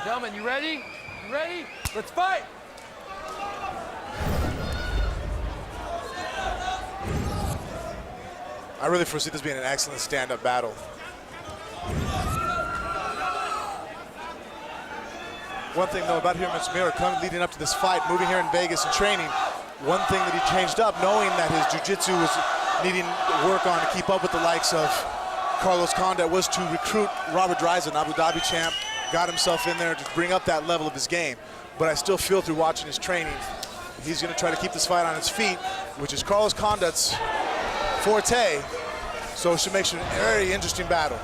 Gentlemen, you ready? You ready? Let's fight! I really foresee this being an excellent stand-up battle. One thing though about Miura leading up to this fight, moving here in Vegas and training, one thing that he changed up, knowing that his jiu-jitsu was needing work on to keep up with the likes of Carlos Condit, was to recruit Robert Dreisen, Abu Dhabi champ, got himself in there to bring up that level of his game. But I still feel through watching his training, he's gonna try to keep this fight on his feet, which is Carlos Condit's forte, so it should make it a very interesting battle.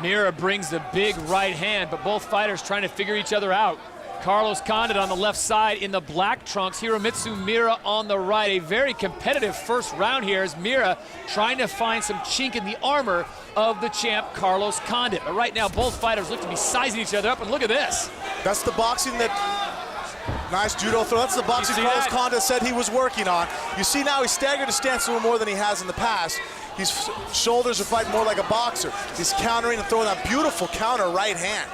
Miura brings the big right hand, but both fighters trying to figure each other out. Carlos Condit on the left side in the black trunks, Hiromitsu Miura on the right. A very competitive first round here as Miura trying to find some chink in the armor of the champ Carlos Condit. But right now both fighters look to be sizing each other up, and look at this. That's the boxing that, nice judo throw, that's the boxing Carlos Condit said he was working on. You see now he's staggered his stance a little more than he has in the past. His shoulders are fighting more like a boxer. He's countering and throwing that beautiful counter right hand.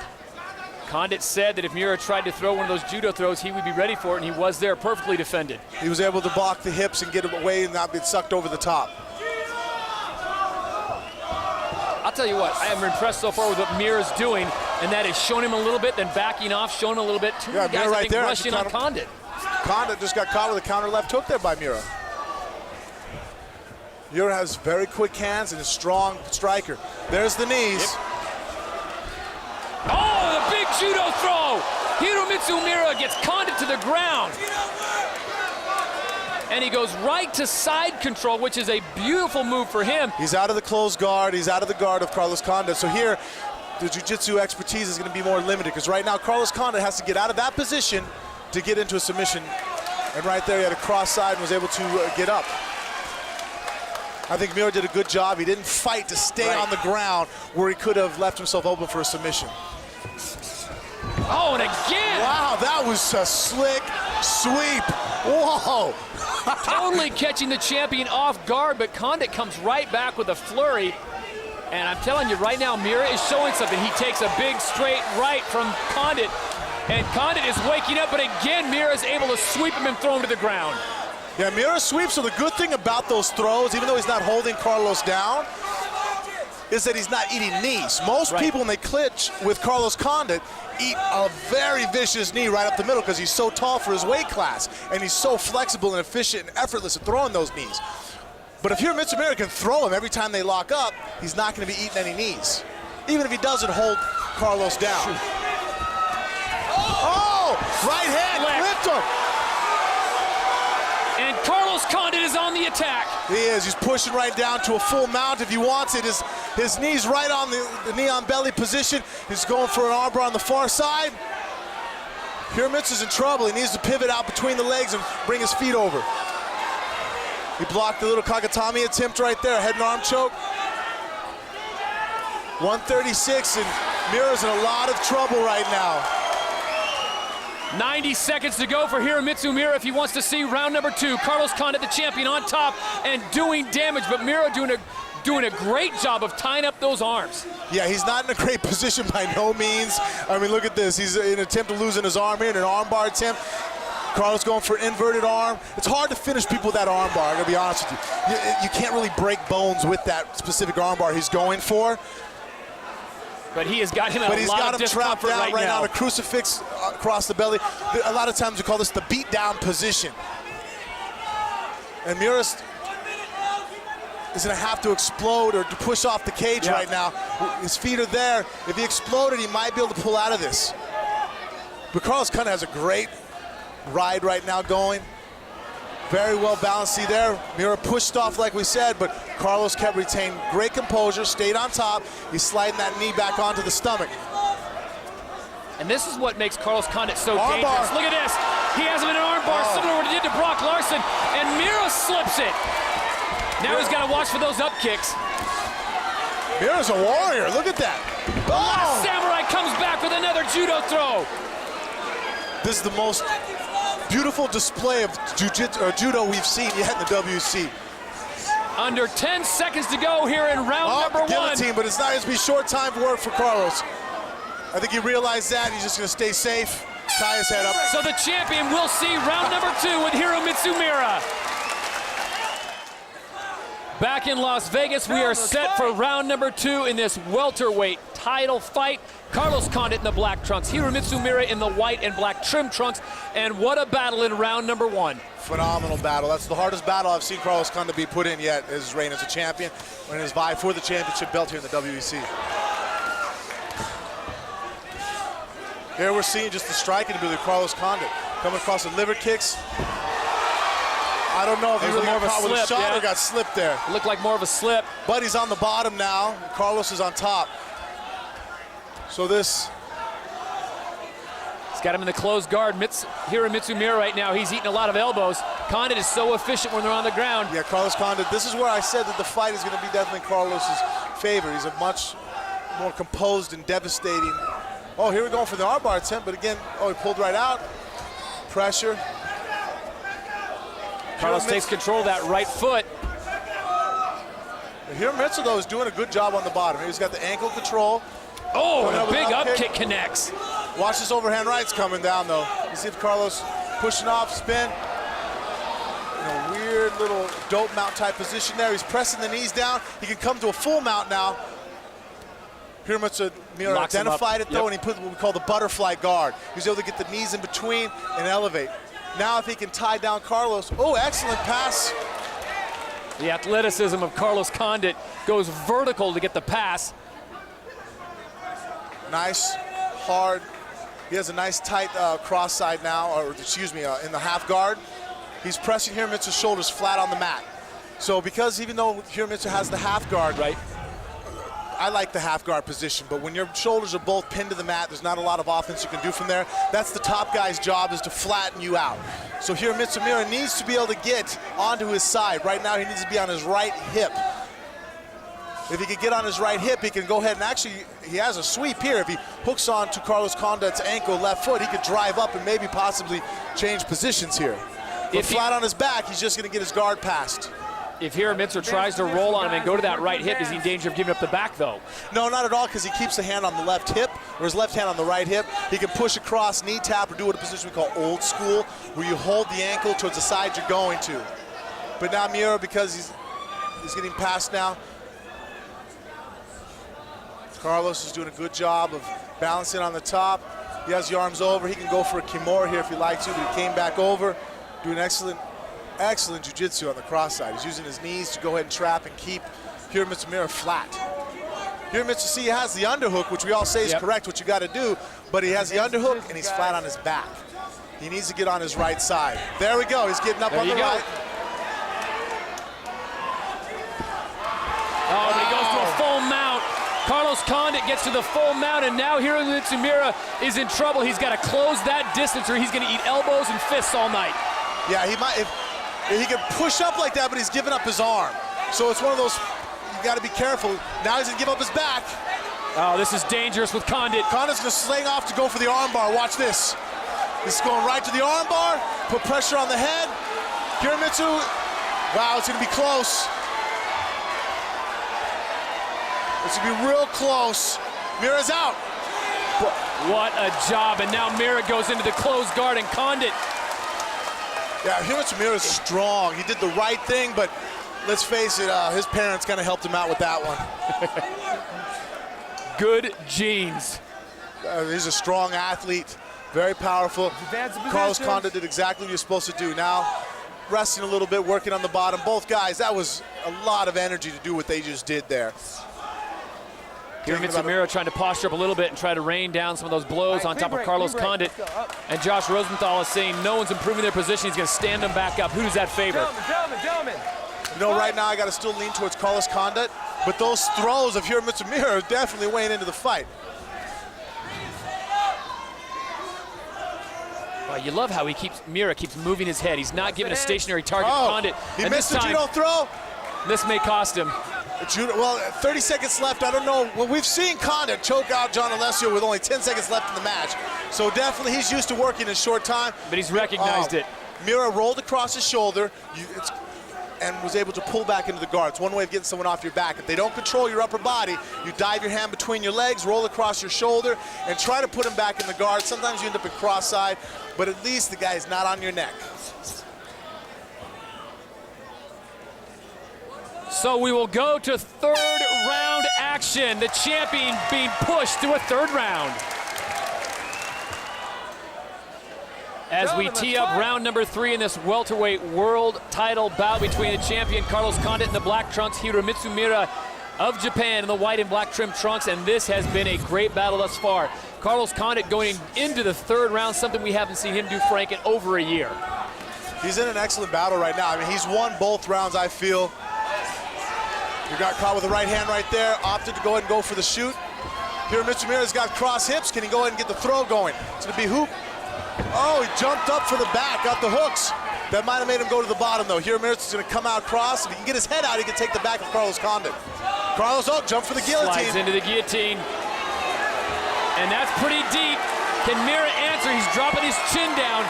Condit said that if Miura tried to throw one of those judo throws, he would be ready for it, and he was there, perfectly defended. He was able to block the hips and get him away and not be sucked over the top. I'll tell you what, I am impressed so far with what Miura's doing, and that is showing him a little bit, then backing off, showing him a little bit. Two guys Miura right there, rushing on Condit. Condit just got caught with a counter left hook there by Miura. Miura has very quick hands and a strong striker. There's the knees. Yep. Oh, the big judo throw! Hiromitsu Miura gets Condit to the ground. And he goes right to side control, which is a beautiful move for him. He's out of the closed guard. He's out of the guard of Carlos Condit. So here, the jiu-jitsu expertise is going to be more limited, because right now Carlos Condit has to get out of that position to get into a submission. And right there, he had a cross side and was able to get up. I think Miura did a good job. He didn't fight to stay on the ground where he could have left himself open for a submission. Oh, and again! Wow, that was a slick sweep. Whoa! Totally catching the champion off guard, but Condit comes right back with a flurry. And I'm telling you right now, Miura is showing something. He takes a big straight right from Condit, and Condit is waking up, but again, Miura is able to sweep him and throw him to the ground. Yeah, Miura sweeps, so the good thing about those throws, even though he's not holding Carlos down, is that he's not eating knees. Most people, when they clinch with Carlos Condit, eat a very vicious knee right up the middle because he's so tall for his weight class, and he's so flexible and efficient and effortless at throwing those knees. But if Hiromitsu Miura can throw him every time they lock up, he's not going to be eating any knees, even if he doesn't hold Carlos down. Oh, right hand, ripped him. And Carlos Condit is on the attack. He is. He's pushing right down to a full mount if he wants it. His knee's right on the knee on belly position. He's going for an armbar on the far side. Hiromitsu's in trouble. He needs to pivot out between the legs and bring his feet over. He blocked the little Kagatami attempt right there, head and arm choke. 136, and Miura's in a lot of trouble right now. 90 seconds to go for Hiromitsu Miura if he wants to see round number 2. Carlos Condit, the champion, on top and doing damage, but Miura doing a great job of tying up those arms. Yeah, he's not in a great position by no means. I mean, look at this. He's in an attempt of losing his arm here in an armbar attempt. Carlos going for an inverted arm. It's hard to finish people with that armbar, I'm gonna be honest with you. You can't really break bones with that specific armbar he's going for. But he has got him in a lot of discomfort right now. A crucifix across the belly. A lot of times we call this the beat down position. And Miura is gonna have to explode or to push off the cage right now. His feet are there. If he exploded, he might be able to pull out of this. But Carlos Condit has a great ride right now going. Very well balanced. See there, Miura pushed off like we said, but Carlos kept retained great composure, stayed on top. He's sliding that knee back onto the stomach. And this is what makes Carlos Condit so dangerous. Look at this. He has him in an armbar, similar to what he did to Brock Larson, and Miura slips it. Now he's got to watch for those up kicks. Miura's a warrior. Look at that. Oh! Samurai comes back with another judo throw. This is the most beautiful display of judo we've seen yet in the WC. Under 10 seconds to go here in round number 1. Guillotine, but it's not going to be short time work for Carlos. I think he realized that. He's just going to stay safe, tie his head up. So the champion will see round number 2 with Hiromitsu Miura. Back in Las Vegas, we are set for round number 2 in this welterweight title fight. Carlos Condit in the black trunks, Hiromitsu Miura in the white and black trim trunks, and what a battle in round number 1. Phenomenal battle. That's the hardest battle I've seen Carlos Condit be put in yet, his reign as a champion, or in his vie for the championship belt here in the WEC. Here we're seeing just the striking ability of Carlos Condit, coming across the liver kicks. I don't know if he really got caught with a shot or got slipped there. It looked like more of a slip. But he's on the bottom now. Carlos is on top. So this... He's got him in the closed guard. Hiromitsu Miura right now, he's eating a lot of elbows. Condit is so efficient when they're on the ground. Yeah, Carlos Condit, this is where I said that the fight is going to be definitely Carlos's favor. He's a much more composed and devastating... Oh, here we're going for the armbar attempt, but again, he pulled right out. Pressure. Carlos takes control of that right foot. Hiromitsu, though, is doing a good job on the bottom. He's got the ankle control. Oh, and a big up kick connects. Watch this overhand right's coming down, though. You see if Carlos pushing off, spin. In a weird little dope mount type position there. He's pressing the knees down. He can come to a full mount now. Hiromitsu Miura identified it, though, and he put what we call the butterfly guard. He's able to get the knees in between and elevate. Now if he can tie down Carlos, oh, excellent pass. The athleticism of Carlos Condit goes vertical to get the pass. Nice, hard. He has a nice tight cross side now, or excuse me, in the half guard. He's pressing Hiromitsu's shoulders flat on the mat. So because even though Hiromitsu has the half guard, right, I like the half guard position, but when your shoulders are both pinned to the mat, there's not a lot of offense you can do from there. That's the top guy's job, is to flatten you out. So Hiromitsu Miura needs to be able to get onto his side. Right now he needs to be on his right hip. If he can get on his right hip, he can go ahead and actually, he has a sweep here. If he hooks on to Carlos Condit's ankle, left foot, he could drive up and maybe possibly change positions here. But flat on his back, he's just gonna get his guard passed. If Hiromitsu tries to roll on him and go to that right hip, is he in danger of giving up the back, though? No, not at all, because he keeps the hand on the left hip, or his left hand on the right hip. He can push across, knee tap, or do what a position we call old school, where you hold the ankle towards the side you're going to. But now Miura, because he's getting past now, Carlos is doing a good job of balancing on the top. He has the arms over. He can go for a kimura here if he likes to, but he came back over, doing excellent jiu-jitsu on the cross side. He's using his knees to go ahead and trap and keep Hiromitsu Miura flat. Hiromitsu, see, he has the underhook, which we all say is correct, what you got to do, but he has the underhook and he's flat on his back. He needs to get on his right side. There we go. He's getting up on the right. Oh, but he goes to a full mount. Carlos Condit gets to the full mount, and now Hiromitsu Miura is in trouble. He's got to close that distance or he's going to eat elbows and fists all night. Yeah, he might. If he can push up like that, but he's giving up his arm. So it's one of those, you got to be careful. Now he's going to give up his back. Oh, this is dangerous with Condit. Condit's going to sling off to go for the armbar. Watch this. This is going right to the armbar. Put pressure on the head. Hiromitsu, wow, it's going to be close. It's going to be real close. Miura's out. What a job, and now Miura goes into the closed guard, and Condit. Yeah, Hiromitsu Miura is strong. He did the right thing, but let's face it, his parents kind of helped him out with that one. Good genes. He's a strong athlete, very powerful. Carlos Condit did exactly what he was supposed to do. Now, resting a little bit, working on the bottom. Both guys, that was a lot of energy to do what they just did there. Hiromitsu Miura trying to posture up a little bit and try to rain down some of those blows on top of Carlos Condit. And Josh Rosenthal is saying no one's improving their position. He's going to stand them back up. Who does that favor? Gentlemen. You know, right now I got to still lean towards Carlos Condit, but those throws of Hiromitsu Miura are definitely weighing into the fight. Well, you love how Miura keeps moving his head. He's not giving a stationary target to Condit. He missed the judo throw. This may cost him. Well, 30 seconds left. I don't know. Well, we've seen Condit choke out John Alessio with only 10 seconds left in the match. So definitely he's used to working in short time. But he's recognized it. Miura rolled across his shoulder. and was able to pull back into the guard. It's one way of getting someone off your back. If they don't control your upper body, you dive your hand between your legs, roll across your shoulder, and try to put him back in the guard. Sometimes you end up in cross-side, but at least the guy is not on your neck. So we will go to third round action. The champion being pushed to a third round. As we tee up round number 3 in this welterweight world title bout between the champion Carlos Condit in the black trunks, Hiromitsu Miura of Japan in the white and black trim trunks, and this has been a great battle thus far. Carlos Condit going into the third round, something we haven't seen him do, Frank, in over a year. He's in an excellent battle right now. I mean, he's won both rounds, I feel. He got caught with the right hand right there, opted to go ahead and go for the shoot. Hiromitsu Miura's got cross hips. Can he go ahead and get the throw going? It's gonna be hoop. Oh, he jumped up for the back, got the hooks. That might have made him go to the bottom, though. Hiromitsu's gonna come out cross. If he can get his head out, he can take the back of Carlos Condit. Carlos, oh, jump for the guillotine. Slides into the guillotine. And that's pretty deep. Can Miura answer? He's dropping his chin down.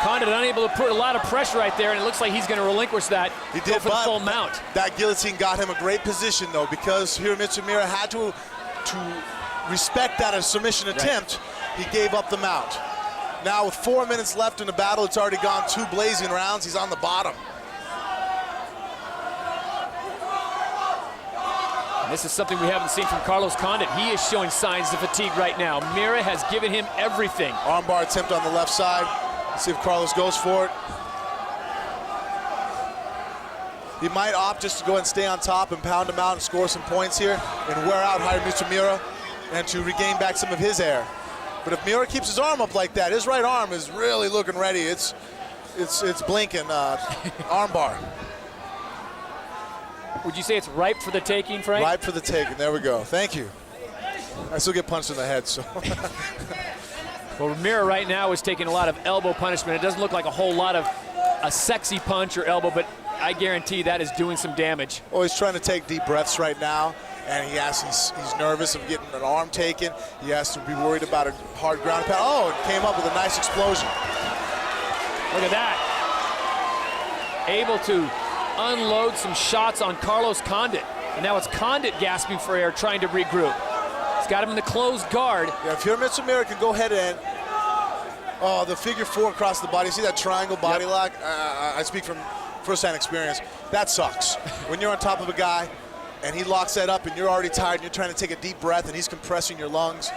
Condit unable to put a lot of pressure right there, and it looks like he's going to relinquish that. He did, go for the full mount. That guillotine got him a great position, though, because Hiromitsu Miura had to respect that as a submission attempt. Right. He gave up the mount. Now, with 4 minutes left in the battle, it's already gone 2 blazing rounds. He's on the bottom. And this is something we haven't seen from Carlos Condit. He is showing signs of fatigue right now. Miura has given him everything. Armbar attempt on the left side. Let's see if Carlos goes for it. He might opt just to go and stay on top and pound him out and score some points here and wear out Hiromitsu Miura and to regain back some of his air. But if Miura keeps his arm up like that, his right arm is really looking ready. It's blinking, armbar. Would you say it's ripe for the taking, Frank? Ripe for the taking, there we go. Thank you. I still get punched in the head, so. Well, Miura right now is taking a lot of elbow punishment. It doesn't look like a whole lot of a sexy punch or elbow, but I guarantee that is doing some damage. Oh, he's trying to take deep breaths right now, and he's nervous of getting an arm taken. He has to be worried about a hard ground pound. Oh, it came up with a nice explosion. Look at that. Able to unload some shots on Carlos Condit. And now it's Condit gasping for air, trying to regroup. He's got him in the closed guard. Yeah, if Hiromitsu Miura can go ahead and, oh, the figure 4 across the body. See that triangle body lock? I speak from first-hand experience. That sucks. When you're on top of a guy and he locks that up and you're already tired and you're trying to take a deep breath and he's compressing your lungs,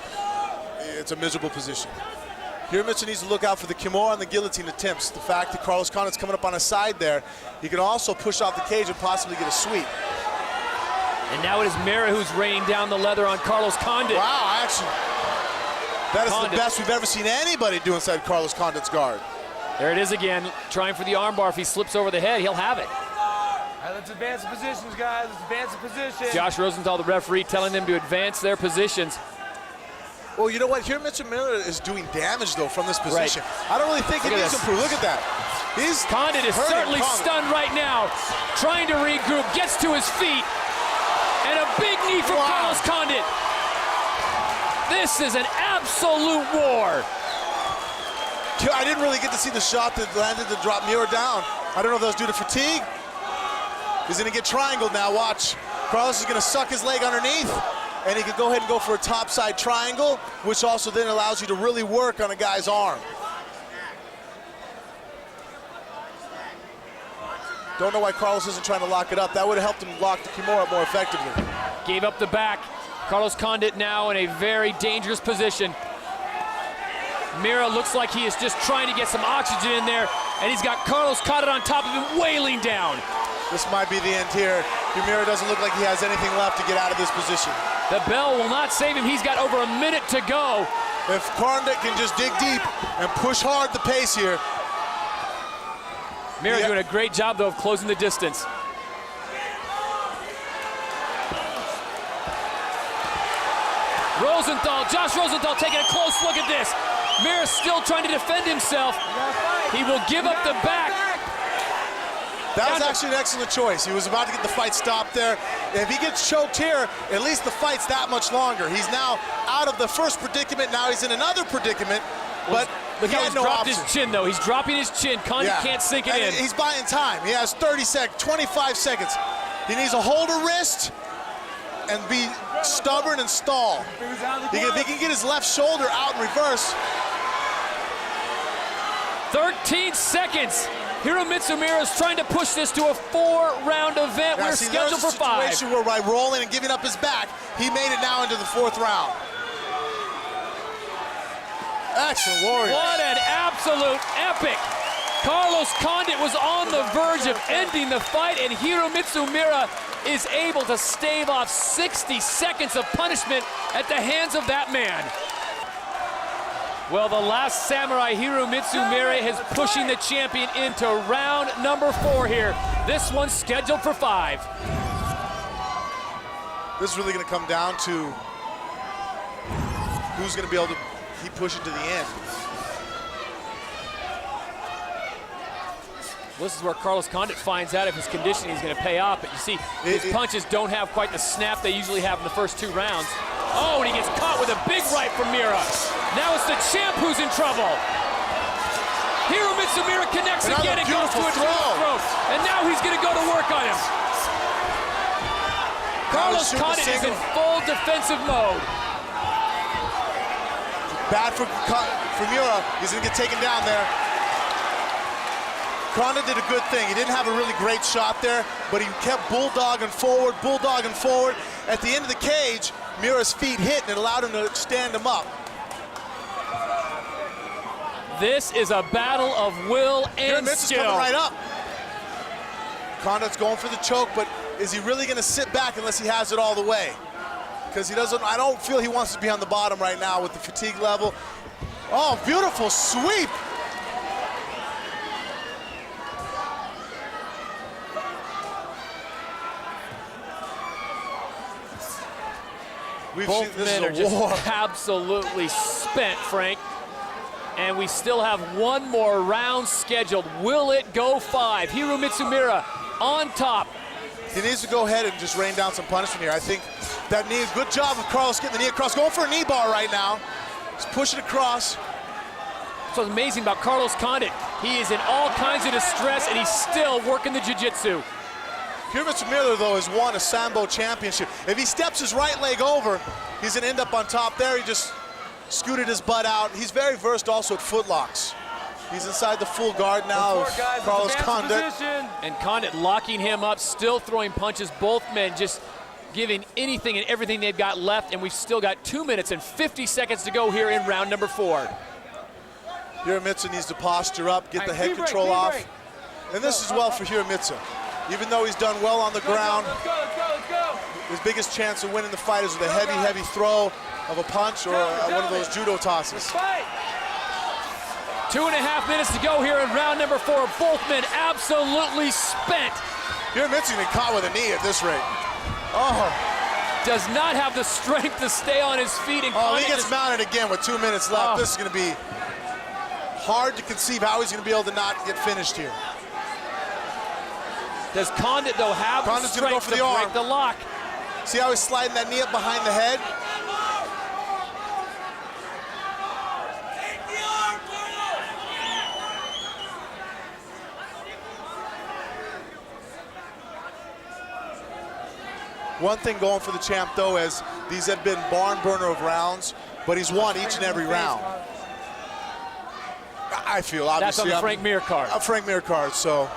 it's a miserable position. Hiromitsu needs to look out for the Kimura and the guillotine attempts. The fact that Carlos Condit's coming up on his side there, he can also push off the cage and possibly get a sweep. And now it is Miura who's raining down the leather on Carlos Condit. Wow, actually, that is the best we've ever seen anybody do inside Carlos Condit's guard. There it is again, trying for the armbar. If he slips over the head, he'll have it. All right, let's advance the positions, guys. Let's advance the positions. Josh Rosenthal, the referee, telling them to advance their positions. Well, you know what? Hiromitsu Miura is doing damage, though, from this position. Right. I don't really think he needs to improve. Look at that. Condit is certainly stunned right now, trying to regroup, gets to his feet, and a big knee from Carlos Condit. This is an absolute war. I didn't really get to see the shot that landed to drop Miura down. I don't know if that was due to fatigue. He's gonna get triangled now, watch. Carlos is gonna suck his leg underneath, and he can go ahead and go for a topside triangle, which also then allows you to really work on a guy's arm. Don't know why Carlos isn't trying to lock it up. That would have helped him lock the Kimura up more effectively. Gave up the back. Carlos Condit now in a very dangerous position. Miura looks like he is just trying to get some oxygen in there, and he's got Carlos Condit on top of him, wailing down. This might be the end here. Miura doesn't look like he has anything left to get out of this position. The bell will not save him. He's got over a minute to go. If Condit can just dig deep and push hard the pace here. Miura doing a great job, though, of closing the distance. Josh Rosenthal taking a close look at this. Miura still trying to defend himself. He will give up the back. That was actually an excellent choice. He was about to get the fight stopped there. If he gets choked here, at least the fight's that much longer. He's now out of the first predicament. Now he's in another predicament. But Look he how had he's no dropped option. his chin, though. He's dropping his chin. Condit can't sink it and in. He's buying time. He has 30 seconds, 25 seconds. He needs to hold a wrist and be stubborn and stall. If he can get his left shoulder out in reverse. 13 seconds. Hiromitsu Miura is trying to push this to a 4-round event. We're scheduled for 5. There's a situation where by rolling and giving up his back, he made it now into the 4th round. Excellent warrior. What an absolute epic. Carlos Condit was on the verge of ending the fight, and Hiromitsu Miura is able to stave off 60 seconds of punishment at the hands of that man. Well, the last samurai, Hiromitsu Miura, is pushing the champion into round number 4 here. This one's scheduled for 5. This is really going to come down to who's going to be able to keep pushing to the end. Well, this is where Carlos Condit finds out if his conditioning is going to pay off. But you see, his punches don't have quite the snap they usually have in the first 2 rounds. Oh, and he gets caught with a big right from Miura. Now it's the champ who's in trouble. Hiromitsu Miura connects again and goes to a throw. And now he's going to go to work on him. Carlos Condit is in full defensive mode. Bad for Miura. He's going to get taken down there. Condit did a good thing. He didn't have a really great shot there, but he kept bulldogging forward. At the end of the cage, Miura's feet hit and it allowed him to stand him up. This is a battle of will and skill. Coming right up. Condit's going for the choke, but is he really going to sit back unless he has it all the way? Because he doesn't. I don't feel he wants to be on the bottom right now with the fatigue level. Oh, beautiful sweep. Both men are just absolutely spent, Frank. And we still have one more round scheduled. Will it go 5? Hiromitsu Miura on top. He needs to go ahead and just rain down some punishment here. I think that knee, good job of Carlos getting the knee across. Going for a knee bar right now. He's pushing across. So what's amazing about Carlos Condit, he is in all kinds of distress and he's still working the jiu-jitsu. Hiromitsu Miura, though, has won a Sambo championship. If he steps his right leg over, he's going to end up on top there. He just scooted his butt out. He's very versed also at footlocks. He's inside the full guard now of Carlos Condit. And Condit locking him up, still throwing punches. Both men just giving anything and everything they've got left, and we've still got 2 minutes and 50 seconds to go here in round number 4. Hiromitsu needs to posture up, get the head control off. And this is well for Hiromitsu. Even though he's done well on the ground, his biggest chance of winning the fight is with a heavy, heavy throw of a punch or one of those judo tosses. 2.5 minutes to go here in round number 4. Both men absolutely spent. Hiromitsu's been caught with a knee at this rate. Oh. Does not have the strength to stay on his feet. And he gets mounted again with 2 minutes left. This is going to be hard to conceive how he's going to be able to not get finished here. Does Condit, though, have the strength to break the lock? See how he's sliding that knee up behind the head? One thing going for the champ, though, is these have been barn burner of rounds, but he's won each and every round. I feel, obviously. That's on the Frank Mir card. Frank Mir card, so,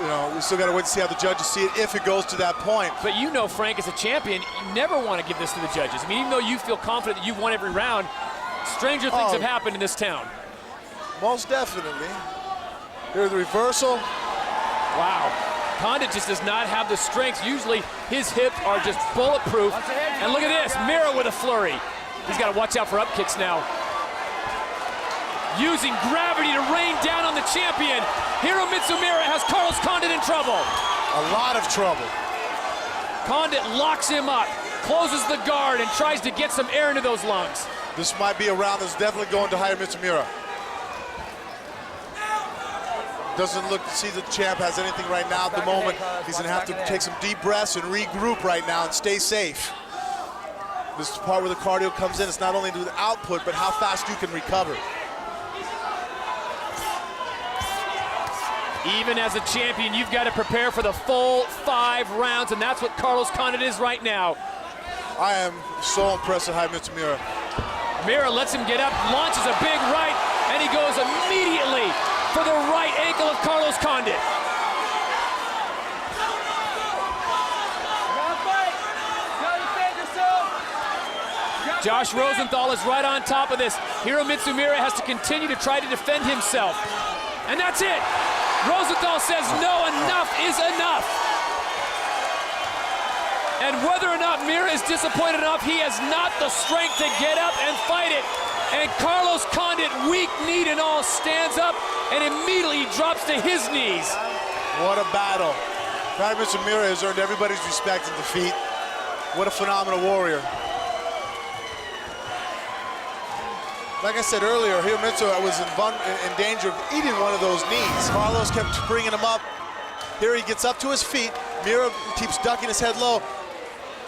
you know, we still got to wait to see how the judges see it if it goes to that point. But you know, Frank, as a champion, you never want to give this to the judges. I mean, even though you feel confident that you've won every round, stranger things have happened in this town. Most definitely. Here's the reversal. Wow. Condit just does not have the strength. Usually his hips are just bulletproof. And look at this, Miura with a flurry. He's got to watch out for up kicks now. Using gravity to rain down on the champion. Hiromitsu Miura has Carlos Condit in trouble. A lot of trouble. Condit locks him up, closes the guard, and tries to get some air into those lungs. This might be a round that's definitely going to Hiromitsu Miura. Doesn't look to see the champ has anything right now at the moment. He's going to have to take some deep breaths and regroup right now and stay safe. This is the part where the cardio comes in. It's not only the output, but how fast you can recover. Even as a champion, you've got to prepare for the full 5 rounds, and that's what Carlos Condit is right now. I am so impressed with Hayamitsu Miura. Miura lets him get up, launches a big right, and he goes immediately for the right ankle of Carlos Condit. Josh Rosenthal is right on top of this. Hiromitsu Miura has to continue to try to defend himself. And that's it. Rosenthal says no, enough is enough. And whether or not Miura is disappointed enough, he has not the strength to get up and fight it. And Carlos Condit, weak-kneed and all, stands up and immediately drops to his knees. What a battle. Hayamitsu Miura has earned everybody's respect and defeat. What a phenomenal warrior. Like I said earlier, Hiromitsu was in danger of eating one of those knees. Carlos kept bringing him up. Here he gets up to his feet. Miura keeps ducking his head low.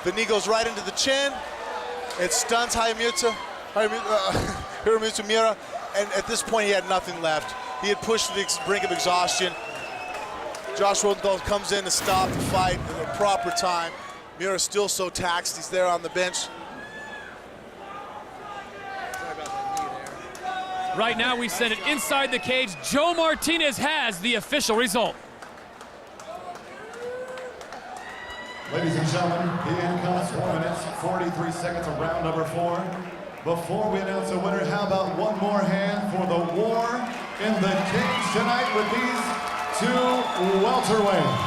The knee goes right into the chin. It stuns Hiromitsu Miura. And at this point, he had nothing left. He had pushed to the brink of exhaustion. Josh Rosenthal comes in to stop the fight at the proper time. Miura's still so taxed. He's there on the bench. Right now, we send it inside the cage. Joe Martinez has the official result. Ladies and gentlemen, the end comes 4 minutes, 43 seconds of round number 4. Before we announce a winner, how about one more hand for the war in the cage tonight with these 2 welterweights.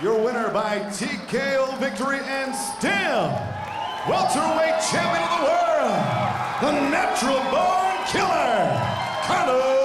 Your winner by TKO victory and still welterweight champion of the world, the natural born killer, Carlos